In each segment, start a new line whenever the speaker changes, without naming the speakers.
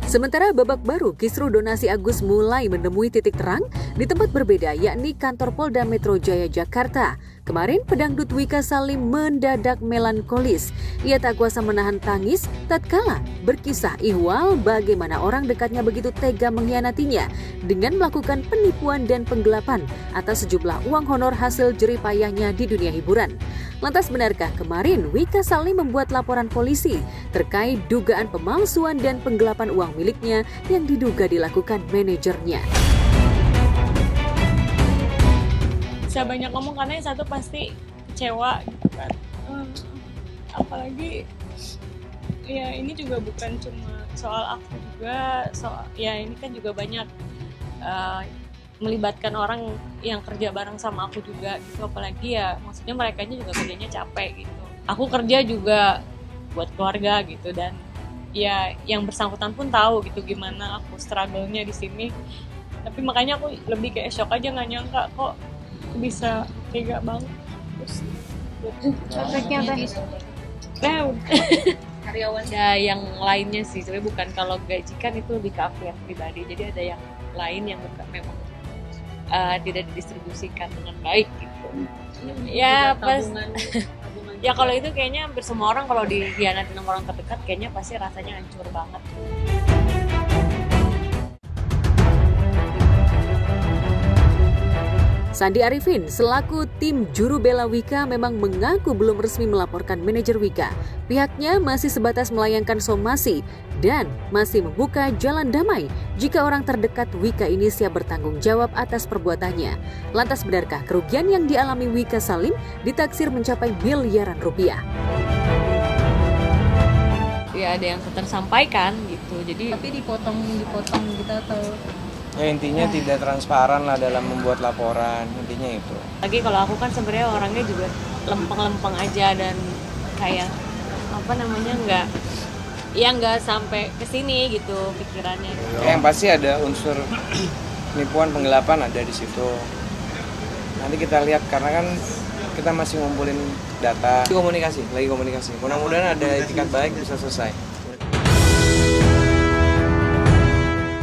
Sementara babak baru, kisru donasi Agus mulai menemui titik terang di tempat berbeda, yakni kantor Polda Metro Jaya Jakarta. Kemarin, pedangdut Wika Salim mendadak melankolis. Ia tak kuasa menahan tangis tatkala berkisah ihwal bagaimana orang dekatnya begitu tega mengkhianatinya dengan melakukan penipuan dan penggelapan atas sejumlah uang honor hasil jerih payahnya di dunia hiburan. Lantas benarkah kemarin Wika Salim membuat laporan polisi terkait dugaan pemalsuan dan penggelapan uang miliknya yang diduga dilakukan manajernya?
Bisa banyak ngomong karena yang satu pasti kecewa gitu kan. Apalagi ya ini juga bukan cuma soal aku juga, ya ini kan juga banyak melibatkan orang yang kerja bareng sama aku juga gitu, apalagi ya maksudnya mereka juga kerjanya capek gitu. Aku kerja juga buat keluarga gitu, dan ya yang bersangkutan pun tahu gitu gimana aku struggle-nya di sini. Tapi makanya aku lebih kayak shock aja, nggak nyangka kok bisa tega banget. Terus
Efeknya apa?
Karyawan ada yang lainnya sih, sebenarnya bukan, kalau gaji kan itu lebih ke aku yang pribadi, jadi ada yang lain yang bukan, memang tidak didistribusikan dengan baik gitu. Ya pas ya kalau itu kayaknya hampir semua orang kalau dikhianatin sama orang terdekat kayaknya pasti rasanya hancur banget.
Sandi Arifin selaku tim juru bela Wika memang mengaku belum resmi melaporkan manajer Wika. Pihaknya masih sebatas melayangkan somasi dan masih membuka jalan damai jika orang terdekat Wika ini siap bertanggung jawab atas perbuatannya. Lantas benarkah kerugian yang dialami Wika Salim ditaksir mencapai miliaran rupiah?
Ya ada yang tersampaikan gitu, jadi
Tapi dipotong gitu atau
Ya intinya tidak transparan lah dalam membuat laporan, intinya itu.
lagi kalau aku kan sebenarnya orangnya juga lempeng-lempeng aja dan kayak apa namanya nggak sampai ke sini gitu pikirannya.
Yang pasti ada unsur penipuan, penggelapan ada di situ. Nanti kita lihat karena kan kita masih ngumpulin data. Lagi komunikasi. Mudah-mudahan ada itikat baik bisa selesai.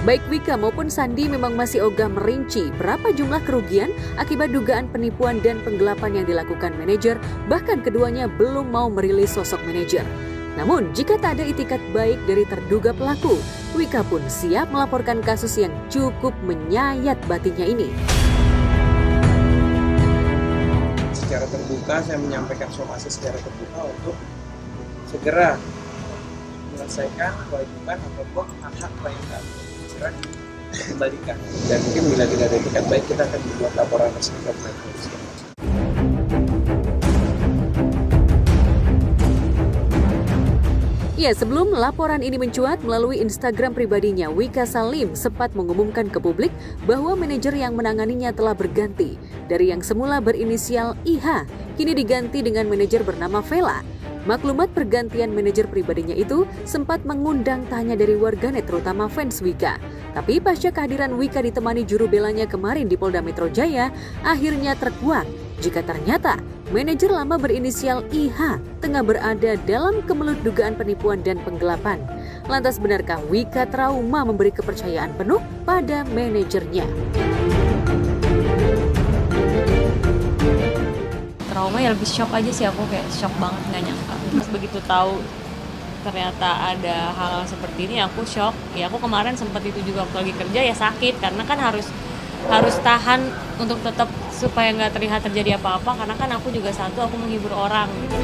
Baik Wika maupun Sandi memang masih ogah merinci berapa jumlah kerugian akibat dugaan penipuan dan penggelapan yang dilakukan manajer, bahkan keduanya belum mau merilis sosok manajer. Namun, jika tak ada itikat baik dari terduga pelaku, Wika pun siap melaporkan kasus yang cukup menyayat batinnya ini.
Secara terbuka saya menyampaikan somasi secara terbuka untuk segera menyelesaikan kewajiban ataupun hak-hak klien kami. Kembalikan, dan mungkin bila tidak ada etikat baik kita akan membuat laporan resmi ke polisi.
Ya, sebelum laporan ini mencuat melalui Instagram pribadinya, Wika Salim sempat mengumumkan ke publik bahwa manajer yang menanganinya telah berganti. Dari yang semula berinisial IH, kini diganti dengan manajer bernama Vela. Maklumat pergantian manajer pribadinya itu sempat mengundang tanya dari warganet terutama fans Wika. Tapi pasca kehadiran Wika ditemani juru belanya kemarin di Polda Metro Jaya, akhirnya terkuak jika ternyata manajer lama berinisial IH tengah berada dalam kemelut dugaan penipuan dan penggelapan. Lantas benarkah Wika trauma memberi kepercayaan penuh pada manajernya?
Trauma ya lebih shock aja sih, aku kayak shock banget, nggak nyangka. Terus begitu tahu ternyata ada hal seperti ini aku shock. Ya aku kemarin sempat itu juga waktu lagi kerja ya sakit karena kan harus tahan untuk tetap supaya nggak terlihat terjadi apa-apa, karena kan aku juga aku menghibur orang gitu.